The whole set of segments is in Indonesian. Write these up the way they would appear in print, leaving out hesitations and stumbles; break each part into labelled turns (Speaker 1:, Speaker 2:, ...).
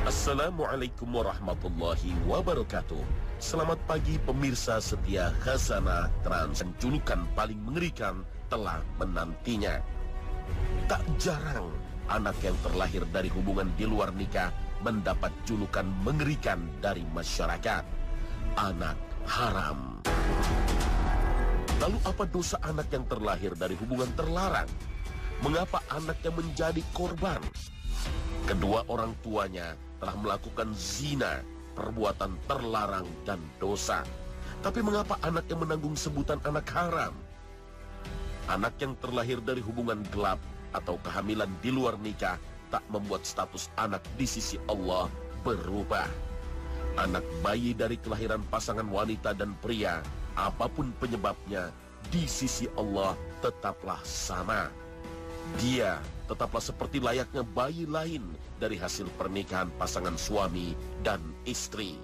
Speaker 1: Assalamualaikum warahmatullahi wabarakatuh. Selamat pagi pemirsa setia Khazanah Trans. Julukan paling mengerikan telah menantinya. Tak jarang anak yang terlahir dari hubungan di luar nikah mendapat julukan mengerikan dari masyarakat. Anak haram. Lalu apa dosa anak yang terlahir dari hubungan terlarang? Mengapa anaknya menjadi korban? Kedua orang tuanya telah melakukan zina, perbuatan terlarang dan dosa. Tapi mengapa anaknya menanggung sebutan anak haram? Anak yang terlahir dari hubungan gelap atau kehamilan di luar nikah tak membuat status anak di sisi Allah berubah. Anak bayi dari kelahiran pasangan wanita dan pria, apapun penyebabnya, di sisi Allah tetaplah sama. Dia tetaplah seperti layaknya bayi lain dari hasil pernikahan pasangan suami dan istri.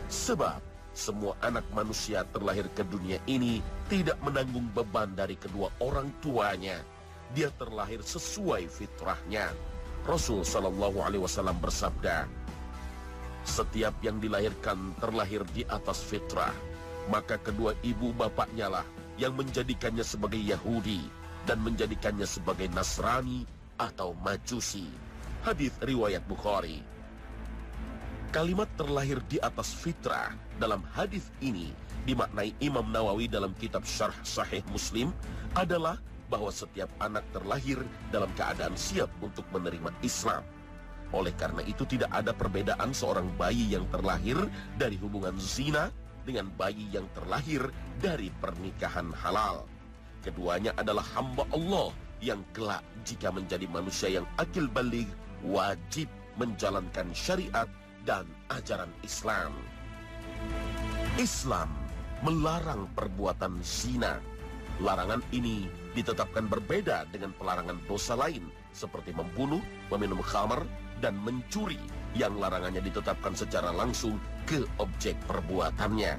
Speaker 1: Sebab semua anak manusia terlahir ke dunia ini tidak menanggung beban dari kedua orang tuanya. Dia terlahir sesuai fitrahnya. Rasul Shallallahu Alaihi Wasallam bersabda, setiap yang dilahirkan terlahir di atas fitrah, maka kedua ibu bapaknya lah yang menjadikannya sebagai Yahudi dan menjadikannya sebagai Nasrani atau Majusi. Hadis riwayat Bukhari. Kalimat terlahir di atas fitrah dalam hadis ini dimaknai Imam Nawawi dalam kitab Syarh Sahih Muslim adalah bahwa setiap anak terlahir dalam keadaan siap untuk menerima Islam. Oleh karena itu tidak ada perbedaan seorang bayi yang terlahir dari hubungan zina dengan bayi yang terlahir dari pernikahan halal. Keduanya adalah hamba Allah yang kelak jika menjadi manusia yang akil baligh wajib menjalankan syariat dan ajaran Islam. Islam melarang perbuatan zina. Larangan ini ditetapkan berbeda dengan pelarangan dosa lain seperti membunuh, meminum khamar, dan mencuri yang larangannya ditetapkan secara langsung ke objek perbuatannya.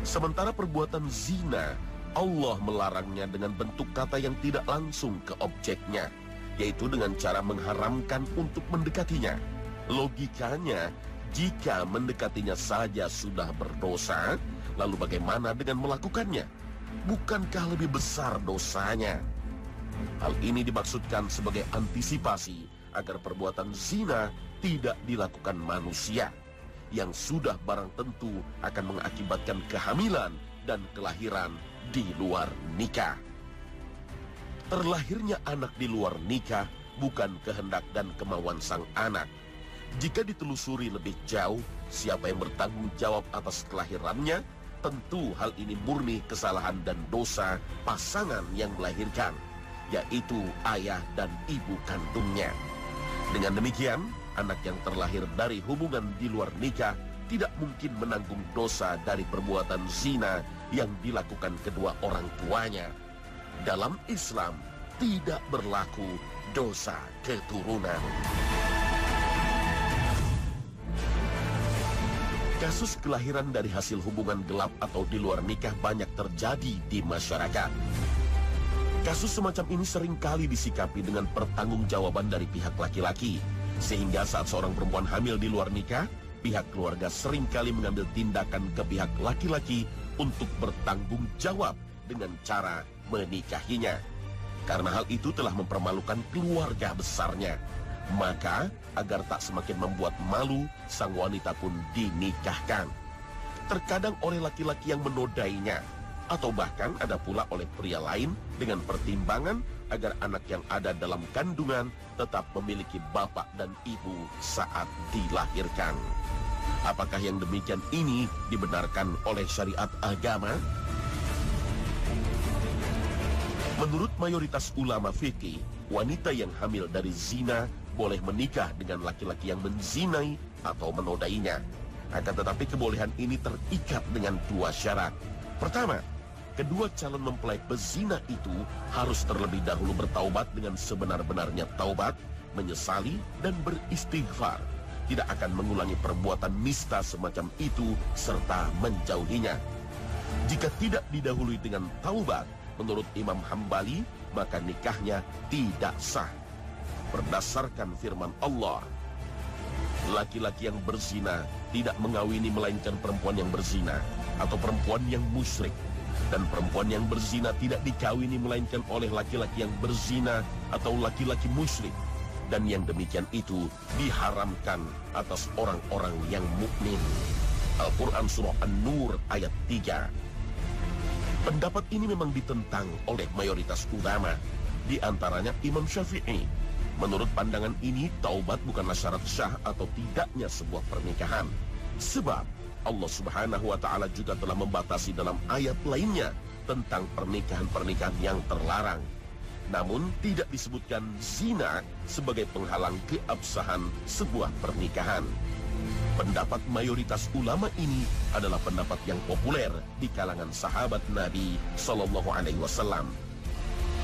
Speaker 1: Sementara perbuatan zina, Allah melarangnya dengan bentuk kata yang tidak langsung ke objeknya, yaitu dengan cara mengharamkan untuk mendekatinya. Logikanya, jika mendekatinya saja sudah berdosa, lalu bagaimana dengan melakukannya? Bukankah lebih besar dosanya? Hal ini dimaksudkan sebagai antisipasi agar perbuatan zina tidak dilakukan manusia yang sudah barang tentu akan mengakibatkan kehamilan dan kelahiran di luar nikah. Terlahirnya anak di luar nikah bukan kehendak dan kemauan sang anak. Jika ditelusuri lebih jauh siapa yang bertanggung jawab atas kelahirannya, tentu hal ini murni kesalahan dan dosa pasangan yang melahirkan, yaitu ayah dan ibu kandungnya. Dengan demikian, anak yang terlahir dari hubungan di luar nikah tidak mungkin menanggung dosa dari perbuatan zina yang dilakukan kedua orang tuanya. Dalam Islam tidak berlaku dosa keturunan. Kasus kelahiran dari hasil hubungan gelap atau di luar nikah banyak terjadi di masyarakat. Kasus semacam ini seringkali disikapi dengan pertanggungjawaban dari pihak laki-laki, sehingga saat seorang perempuan hamil di luar nikah, pihak keluarga seringkali mengambil tindakan ke pihak laki-laki untuk bertanggung jawab dengan cara menikahinya. Karena hal itu telah mempermalukan keluarga besarnya. Maka, agar tak semakin membuat malu, sang wanita pun dinikahkan. Terkadang oleh laki-laki yang menodainya, atau bahkan ada pula oleh pria lain dengan pertimbangan agar anak yang ada dalam kandungan tetap memiliki bapak dan ibu saat dilahirkan. Apakah yang demikian ini dibenarkan oleh syariat agama? Menurut mayoritas ulama fikih, wanita yang hamil dari zina boleh menikah dengan laki-laki yang menzinai atau menodainya. Akan tetapi kebolehan ini terikat dengan dua syarat. Pertama, kedua calon mempelai pezina itu harus terlebih dahulu bertaubat dengan sebenar-benarnya taubat, menyesali dan beristighfar, tidak akan mengulangi perbuatan nista semacam itu serta menjauhinya. Jika tidak didahului dengan taubat, menurut Imam Hambali, maka nikahnya tidak sah. Berdasarkan firman Allah, Laki-laki yang berzina tidak mengawini melainkan perempuan yang berzina atau perempuan yang musyrik. Dan perempuan yang berzina tidak dikawini melainkan oleh laki-laki yang berzina atau laki-laki musyrik. Dan yang demikian itu diharamkan atas orang-orang yang mukmin. Al-Quran Surah An-Nur ayat 3. Pendapat ini memang ditentang oleh mayoritas ulama, di antaranya Imam Syafi'i. Menurut pandangan ini, taubat bukanlah syarat sah atau tidaknya sebuah pernikahan. Sebab Allah Subhanahu wa Ta'ala juga telah membatasi dalam ayat lainnya tentang pernikahan-pernikahan yang terlarang. Namun tidak disebutkan zina sebagai penghalang keabsahan sebuah pernikahan. Pendapat mayoritas ulama ini adalah pendapat yang populer di kalangan sahabat Nabi Sallallahu Alaihi Wasallam.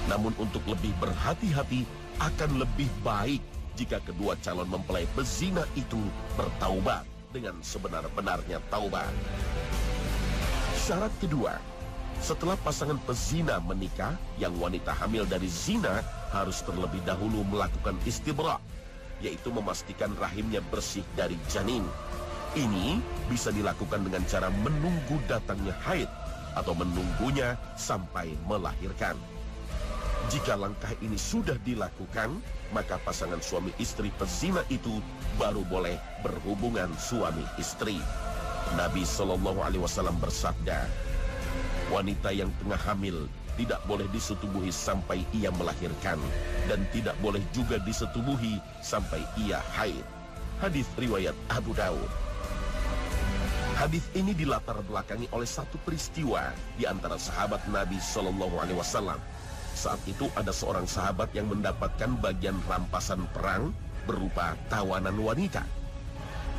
Speaker 1: Namun untuk lebih berhati-hati, akan lebih baik jika kedua calon mempelai pezina itu bertaubat dengan sebenar-benarnya taubat. Syarat kedua, setelah pasangan pezina menikah, yang wanita hamil dari zina harus terlebih dahulu melakukan istibra, yaitu memastikan rahimnya bersih dari janin. Ini bisa dilakukan dengan cara menunggu datangnya haid atau menunggunya sampai melahirkan. Jika langkah ini sudah dilakukan, maka pasangan suami istri pezina itu baru boleh berhubungan suami istri. Nabi Shallallahu Alaihi Wasallam bersabda, wanita yang tengah hamil tidak boleh disetubuhi sampai ia melahirkan, dan tidak boleh juga disetubuhi sampai ia haid. Hadis riwayat Abu Daud. Hadis ini dilatar belakangi oleh satu peristiwa di antara sahabat Nabi Shallallahu Alaihi Wasallam. Saat itu ada seorang sahabat yang mendapatkan bagian rampasan perang berupa tawanan wanita.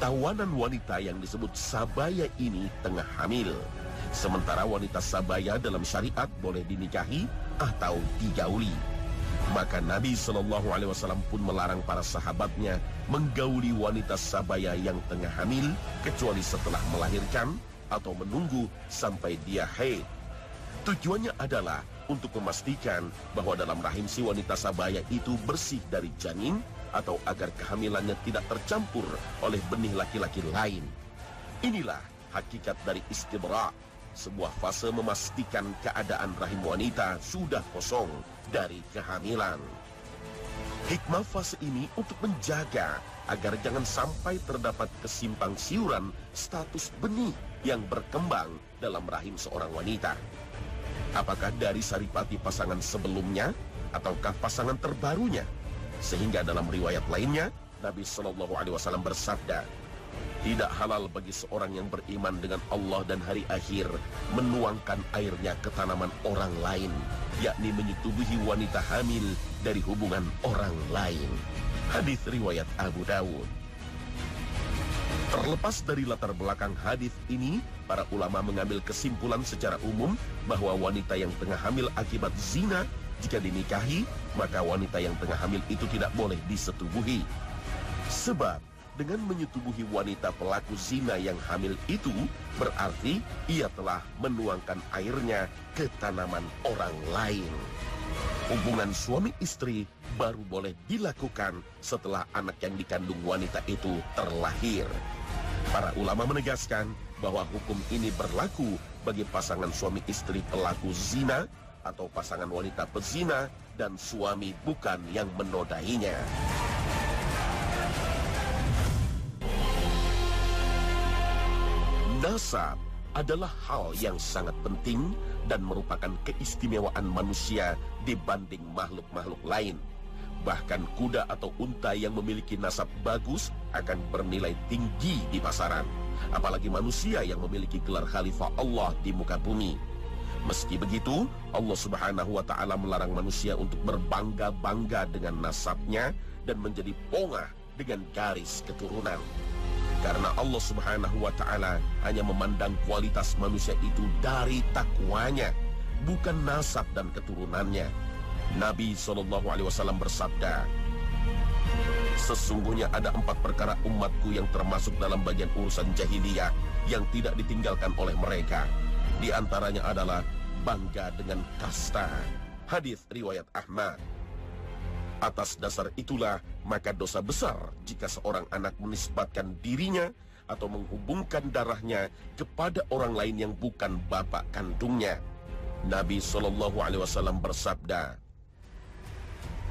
Speaker 1: Tawanan wanita yang disebut sabaya ini tengah hamil. Sementara wanita sabaya dalam syariat boleh dinikahi atau digauli. Maka Nabi Shallallahu Alaihi Wasallam pun melarang para sahabatnya menggauli wanita sabaya yang tengah hamil kecuali setelah melahirkan atau menunggu sampai dia haid. Tujuannya adalah untuk memastikan bahwa dalam rahim si wanita sabaya itu bersih dari janin atau agar kehamilannya tidak tercampur oleh benih laki-laki lain. Inilah hakikat dari istibra, sebuah fase memastikan keadaan rahim wanita sudah kosong dari kehamilan. Hikmah fase ini untuk menjaga agar jangan sampai terdapat kesimpang siuran status benih yang berkembang dalam rahim seorang wanita. Apakah dari saripati pasangan sebelumnya ataukah pasangan terbarunya? Sehingga dalam riwayat lainnya, Nabi Shallallahu Alaihi Wasallam bersabda, tidak halal bagi seorang yang beriman dengan Allah dan hari akhir menuangkan airnya ke tanaman orang lain, yakni menyetubuhi wanita hamil dari hubungan orang lain. Hadis riwayat Abu Dawud. Terlepas dari latar belakang hadis ini, para ulama mengambil kesimpulan secara umum bahwa wanita yang tengah hamil akibat zina, jika dinikahi, maka wanita yang tengah hamil itu tidak boleh disetubuhi. Sebab dengan menyetubuhi wanita pelaku zina yang hamil itu, berarti ia telah menuangkan airnya ke tanaman orang lain. Hubungan suami istri baru boleh dilakukan setelah anak yang dikandung wanita itu terlahir. Para ulama menegaskan bahwa hukum ini berlaku bagi pasangan suami istri pelaku zina atau pasangan wanita pezina dan suami bukan yang menodainya. Nasab adalah hal yang sangat penting dan merupakan keistimewaan manusia dibanding makhluk-makhluk lain. Bahkan kuda atau unta yang memiliki nasab bagus akan bernilai tinggi di pasaran. Apalagi manusia yang memiliki gelar khalifah Allah di muka bumi. Meski begitu, Allah Subhanahu wa Ta'ala melarang manusia untuk berbangga-bangga dengan nasabnya dan menjadi pongah dengan garis keturunan. Karena Allah Subhanahu wa Ta'ala hanya memandang kualitas manusia itu dari takwanya, bukan nasab dan keturunannya. Nabi Shallallahu Alaihi Wasallam bersabda, sesungguhnya ada 4 perkara umatku yang termasuk dalam bagian urusan jahiliyah yang tidak ditinggalkan oleh mereka. Di antaranya adalah bangga dengan kasta. Hadis riwayat Ahmad. Atas dasar itulah, maka dosa besar jika seorang anak menisbatkan dirinya atau menghubungkan darahnya kepada orang lain yang bukan bapak kandungnya. Nabi SAW bersabda,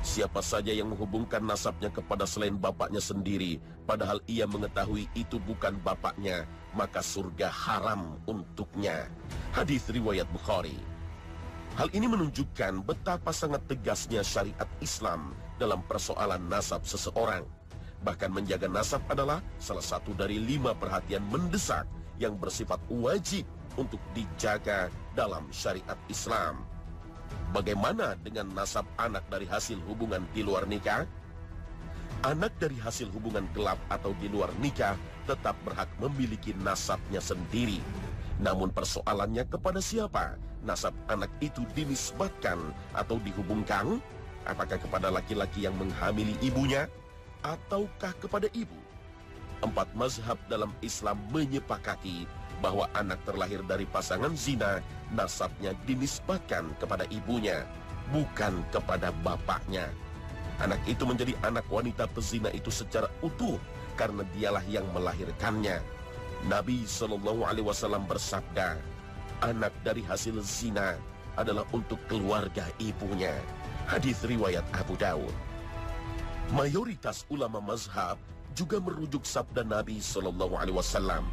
Speaker 1: siapa saja yang menghubungkan nasabnya kepada selain bapaknya sendiri, padahal ia mengetahui itu bukan bapaknya, maka surga haram untuknya. Hadis riwayat Bukhari. Hal ini menunjukkan betapa sangat tegasnya syariat Islam dalam persoalan nasab seseorang. Bahkan menjaga nasab adalah salah satu dari 5 perhatian mendesak yang bersifat wajib untuk dijaga dalam syariat Islam. Bagaimana dengan nasab anak dari hasil hubungan di luar nikah? Anak dari hasil hubungan gelap atau di luar nikah tetap berhak memiliki nasabnya sendiri. Namun persoalannya kepada siapa nasab anak itu dinisbatkan atau dihubungkan? Apakah kepada laki-laki yang menghamili ibunya ataukah kepada ibu? 4 mazhab dalam Islam menyepakati bahwa anak terlahir dari pasangan zina nasabnya dinisbatkan kepada ibunya, bukan kepada bapaknya. Anak itu menjadi anak wanita pezina itu secara utuh karena dialah yang melahirkannya. Nabi SAW bersabda, anak dari hasil zina adalah untuk keluarga ibunya. Hadis riwayat Abu Daud. Mayoritas ulama mazhab juga merujuk sabda Nabi SAW,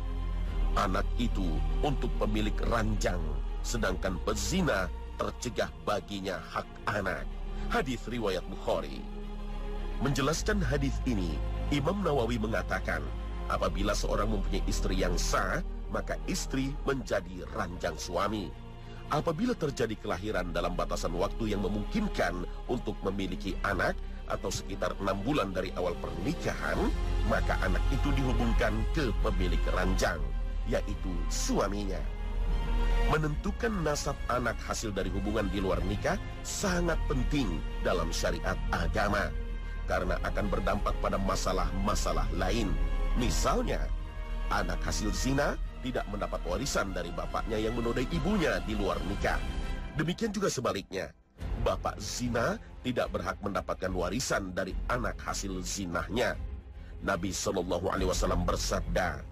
Speaker 1: anak itu untuk pemilik ranjang, sedangkan pezina tercegah baginya hak anak. Hadis riwayat Bukhari. Menjelaskan hadis ini, Imam Nawawi mengatakan, apabila seorang mempunyai istri yang sah, maka istri menjadi ranjang suami. Apabila terjadi kelahiran dalam batasan waktu yang memungkinkan untuk memiliki anak atau sekitar 6 bulan dari awal pernikahan, maka anak itu dihubungkan ke pemilik ranjang, yaitu suaminya. Menentukan nasab anak hasil dari hubungan di luar nikah sangat penting dalam syariat agama, karena akan berdampak pada masalah-masalah lain. Misalnya, anak hasil zina tidak mendapat warisan dari bapaknya yang menodai ibunya di luar nikah. Demikian juga sebaliknya, bapak zina tidak berhak mendapatkan warisan dari anak hasil zinahnya. Nabi SAW bersabda,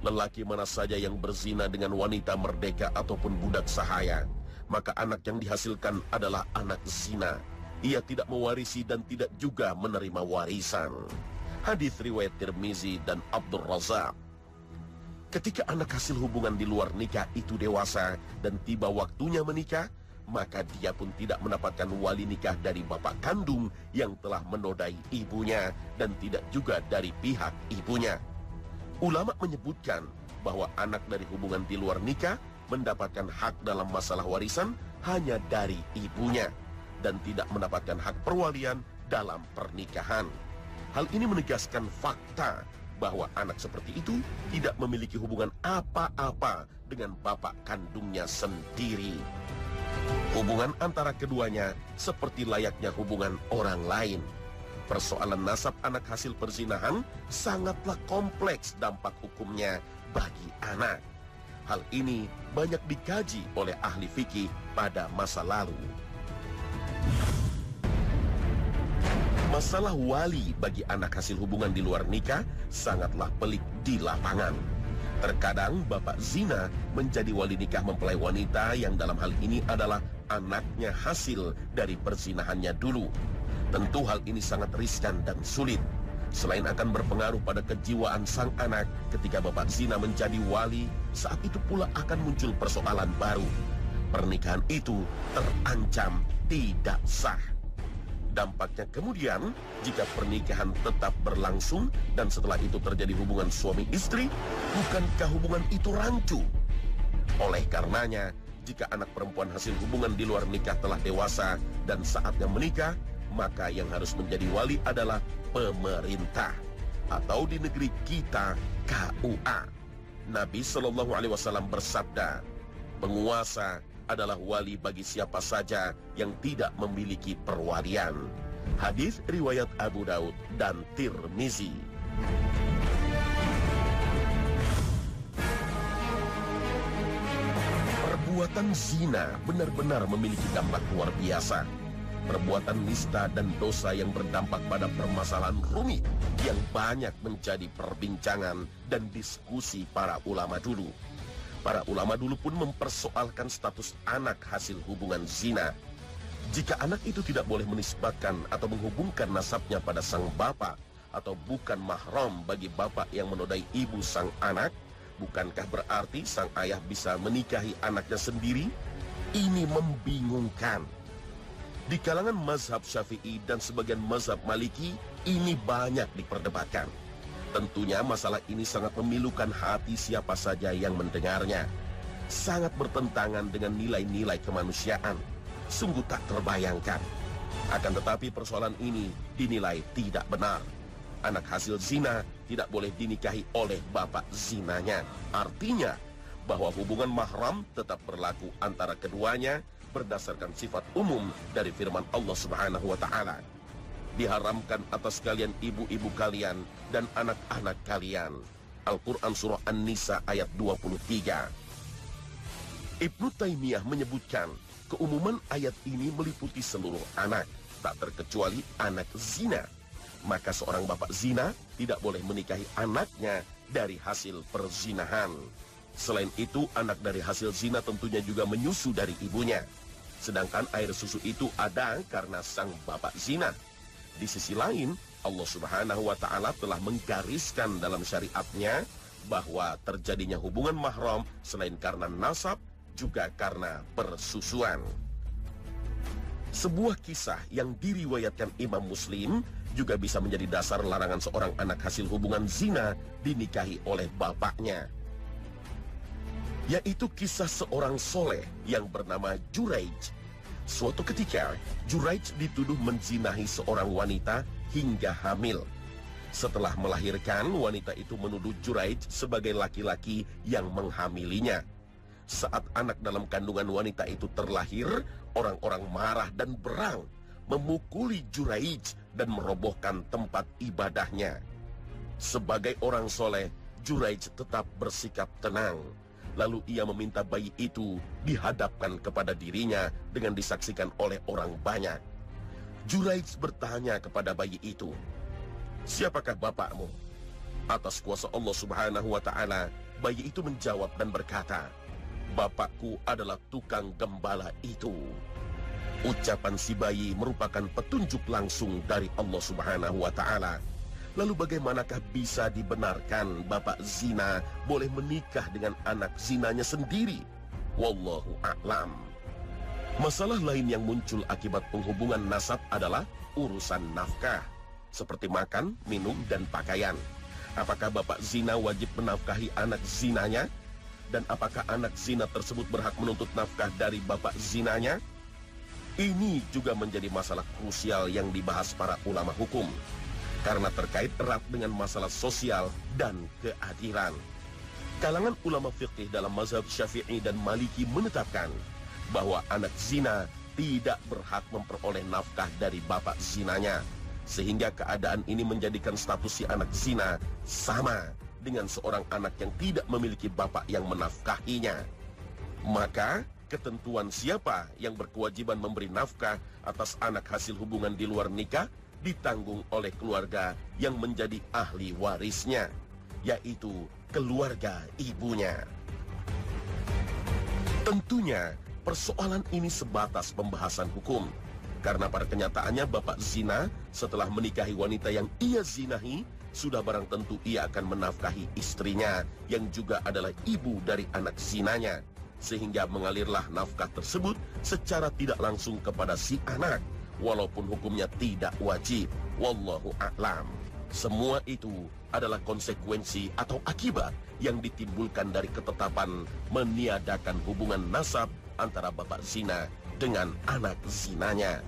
Speaker 1: lelaki mana saja yang berzina dengan wanita merdeka ataupun budak sahaya, maka anak yang dihasilkan adalah anak zina. Ia tidak mewarisi dan tidak juga menerima warisan. Hadis riwayat Tirmizi dan Abdul Razak. Ketika anak hasil hubungan di luar nikah itu dewasa dan tiba waktunya menikah, maka dia pun tidak mendapatkan wali nikah dari bapak kandung yang telah menodai ibunya dan tidak juga dari pihak ibunya. Ulama menyebutkan bahwa anak dari hubungan di luar nikah mendapatkan hak dalam masalah warisan hanya dari ibunya dan tidak mendapatkan hak perwalian dalam pernikahan. Hal ini menegaskan fakta bahwa anak seperti itu tidak memiliki hubungan apa-apa dengan bapak kandungnya sendiri. Hubungan antara keduanya seperti layaknya hubungan orang lain. Persoalan nasab anak hasil perzinahan sangatlah kompleks dampak hukumnya bagi anak. Hal ini banyak dikaji oleh ahli fikih pada masa lalu. Masalah wali bagi anak hasil hubungan di luar nikah sangatlah pelik di lapangan. Terkadang bapak zina menjadi wali nikah mempelai wanita yang dalam hal ini adalah anaknya hasil dari perzinahannya dulu. Tentu hal ini sangat riskan dan sulit. Selain akan berpengaruh pada kejiwaan sang anak ketika bapak zina menjadi wali, saat itu pula akan muncul persoalan baru. Pernikahan itu terancam tidak sah. Dampaknya kemudian, jika pernikahan tetap berlangsung dan setelah itu terjadi hubungan suami istri, bukankah hubungan itu rancu? Oleh karenanya, jika anak perempuan hasil hubungan di luar nikah telah dewasa dan saatnya menikah, maka yang harus menjadi wali adalah pemerintah, atau di negeri kita KUA. Nabi SAW bersabda, penguasa adalah wali bagi siapa saja yang tidak memiliki perwalian. Hadis riwayat Abu Daud dan Tirmizi. Perbuatan zina benar-benar memiliki dampak luar biasa. perbuatan nista dan dosa yang berdampak pada permasalahan rumit yang banyak menjadi perbincangan dan diskusi para ulama dulu. Para ulama dulu pun mempersoalkan status anak hasil hubungan zina. Jika anak itu tidak boleh menisbatkan atau menghubungkan nasabnya pada sang bapak, atau bukan mahram bagi bapak yang menodai ibu sang anak, bukankah berarti sang ayah bisa menikahi anaknya sendiri? Ini membingungkan. Di kalangan mazhab Syafi'i dan sebagian mazhab Maliki, ini banyak diperdebatkan. Tentunya masalah ini sangat memilukan hati siapa saja yang mendengarnya. Sangat bertentangan dengan nilai-nilai kemanusiaan. Sungguh tak terbayangkan. Akan tetapi persoalan ini dinilai tidak benar. Anak hasil zina tidak boleh dinikahi oleh bapak zinanya. Artinya bahwa hubungan mahram tetap berlaku antara keduanya berdasarkan sifat umum dari firman Allah Subhanahu wa Ta'ala. Diharamkan atas kalian ibu-ibu kalian dan anak-anak kalian. Al-Quran Surah An-Nisa ayat 23. Ibnu Taimiyah menyebutkan keumuman ayat ini meliputi seluruh anak, tak terkecuali anak zina. Maka seorang bapak zina tidak boleh menikahi anaknya dari hasil perzinahan. Selain itu, anak dari hasil zina tentunya juga menyusu dari ibunya. Sedangkan air susu itu ada karena sang bapak zina. Di sisi lain, Allah Subhanahu wa Ta'ala telah menggariskan dalam syariatnya bahwa terjadinya hubungan mahram selain karena nasab, juga karena persusuan. Sebuah kisah yang diriwayatkan Imam Muslim juga bisa menjadi dasar larangan seorang anak hasil hubungan zina dinikahi oleh bapaknya. Yaitu kisah seorang soleh yang bernama Juraij. Suatu ketika, Juraij dituduh menzinahi seorang wanita hingga hamil. Setelah melahirkan, wanita itu menuduh Juraij sebagai laki-laki yang menghamilinya. Saat anak dalam kandungan wanita itu terlahir, orang-orang marah dan berang, memukuli Juraij dan merobohkan tempat ibadahnya. Sebagai orang soleh, Juraij tetap bersikap tenang. Lalu ia meminta bayi itu dihadapkan kepada dirinya dengan disaksikan oleh orang banyak. Juraij bertanya kepada bayi itu, "Siapakah bapakmu?" Atas kuasa Allah Subhanahu wa Ta'ala, bayi itu menjawab dan berkata, "Bapakku adalah tukang gembala itu." Ucapan si bayi merupakan petunjuk langsung dari Allah Subhanahu wa Ta'ala. Lalu bagaimanakah bisa dibenarkan bapak zina boleh menikah dengan anak zinanya sendiri? Wallahu a'lam. Masalah lain yang muncul akibat penghubungan nasab adalah urusan nafkah, seperti makan, minum, dan pakaian. Apakah bapak zina wajib menafkahi anak zinanya? Dan apakah anak zina tersebut berhak menuntut nafkah dari bapak zinanya? Ini juga menjadi masalah krusial yang dibahas para ulama hukum, karena terkait erat dengan masalah sosial dan keadilan. Kalangan ulama fiqih dalam mazhab Syafi'i dan Maliki menetapkan bahwa anak zina tidak berhak memperoleh nafkah dari bapak zinanya, sehingga keadaan ini menjadikan status si anak zina sama dengan seorang anak yang tidak memiliki bapak yang menafkahinya. Maka ketentuan siapa yang berkewajiban memberi nafkah atas anak hasil hubungan di luar nikah ditanggung oleh keluarga yang menjadi ahli warisnya, yaitu keluarga ibunya. Tentunya persoalan ini sebatas pembahasan hukum, karena pada kenyataannya bapak zina setelah menikahi wanita yang ia zinahi, sudah barang tentu ia akan menafkahi istrinya yang juga adalah ibu dari anak zinanya, sehingga mengalirlah nafkah tersebut secara tidak langsung kepada si anak, walaupun hukumnya tidak wajib. Wallahu a'lam. Semua itu adalah konsekuensi atau akibat yang ditimbulkan dari ketetapan meniadakan hubungan nasab antara bapak zina dengan anak zinanya.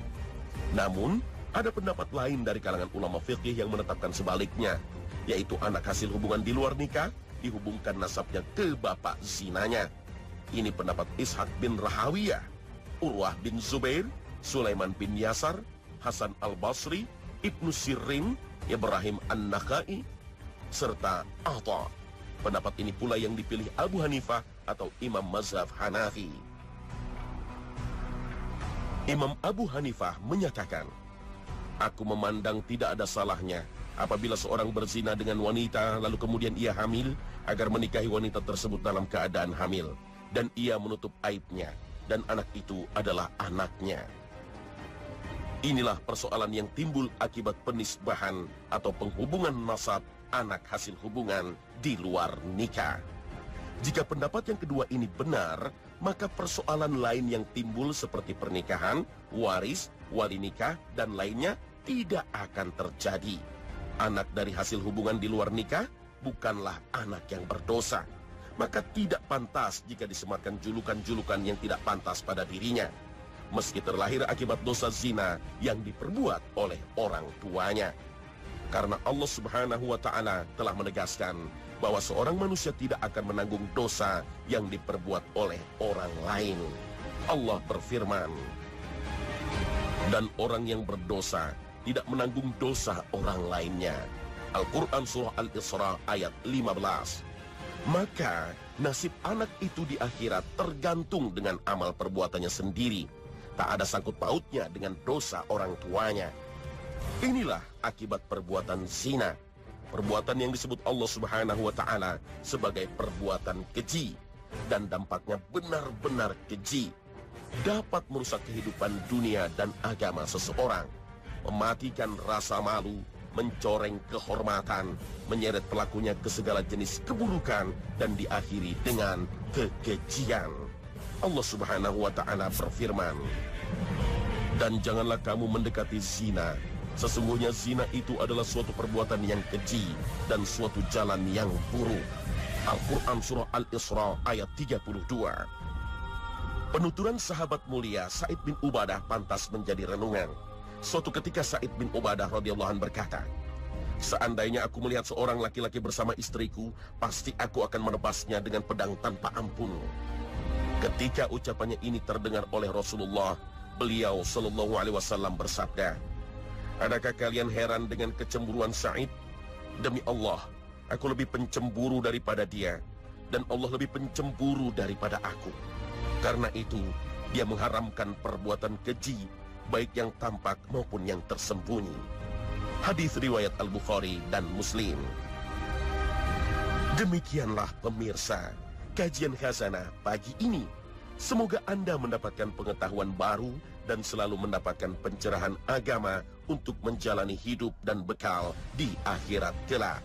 Speaker 1: Namun, ada pendapat lain dari kalangan ulama fikih yang menetapkan sebaliknya, yaitu anak hasil hubungan di luar nikah dihubungkan nasabnya ke bapak zinanya. Ini pendapat Ishaq bin Rahawiyah, Urwah bin Zubair, Sulaiman bin Yasar, Hasan al-Basri, Ibnu Sirin, Ibrahim an-Nakhai, serta Atha. Pendapat ini pula yang dipilih Abu Hanifah atau Imam Mazhab Hanafi. Imam Abu Hanifah menyatakan, aku memandang tidak ada salahnya apabila seorang berzina dengan wanita lalu kemudian ia hamil, agar menikahi wanita tersebut dalam keadaan hamil, dan ia menutup aibnya, dan anak itu adalah anaknya. Inilah persoalan yang timbul akibat penisbahan atau penghubungan nasab anak hasil hubungan di luar nikah. Jika pendapat yang kedua ini benar, maka persoalan lain yang timbul seperti pernikahan, waris, wali nikah, dan lainnya tidak akan terjadi. Anak dari hasil hubungan di luar nikah bukanlah anak yang berdosa. Maka tidak pantas jika disematkan julukan-julukan yang tidak pantas pada dirinya, meski terlahir akibat dosa zina yang diperbuat oleh orang tuanya. Karena Allah Subhanahu wa Ta'ala telah menegaskan bahwa seorang manusia tidak akan menanggung dosa yang diperbuat oleh orang lain. Allah berfirman, dan orang yang berdosa tidak menanggung dosa orang lainnya. Al-Quran Surah Al-Isra ayat 15. Maka nasib anak itu di akhirat tergantung dengan amal perbuatannya sendiri. Tak ada sangkut pautnya dengan dosa orang tuanya. Inilah akibat perbuatan zina, perbuatan yang disebut Allah Subhanahu wa Ta'ala sebagai perbuatan keji, dan dampaknya benar-benar keji. Dapat merusak kehidupan dunia dan agama seseorang, mematikan rasa malu, mencoreng kehormatan, menyeret pelakunya ke segala jenis keburukan, dan diakhiri dengan kekejian. Allah Subhanahu wa Ta'ala berfirman, dan janganlah kamu mendekati zina. Sesungguhnya zina itu adalah suatu perbuatan yang keji dan suatu jalan yang buruk. Al-Quran Surah Al-Isra ayat 32. Penuturan sahabat mulia Sa'id bin Ubadah pantas menjadi renungan. Suatu ketika Sa'id bin Ubadah radhiyallahu anhu berkata, seandainya aku melihat seorang laki-laki bersama istriku, pasti aku akan menebasnya dengan pedang tanpa ampun. Ketika ucapannya ini terdengar oleh Rasulullah, beliau sallallahu alaihi wasallam bersabda, adakah kalian heran dengan kecemburuan Sa'id? Demi Allah, aku lebih pencemburu daripada dia, dan Allah lebih pencemburu daripada aku. Karena itu, dia mengharamkan perbuatan keji, baik yang tampak maupun yang tersembunyi. Hadis riwayat Al-Bukhari dan Muslim. Demikianlah pemirsa, kajian Khazanah pagi ini. Semoga Anda mendapatkan pengetahuan baru dan selalu mendapatkan pencerahan agama untuk menjalani hidup dan bekal di akhirat kelak.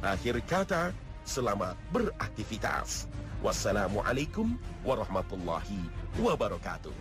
Speaker 1: Akhir kata, selamat beraktivitas. Wassalamualaikum warahmatullahi wabarakatuh.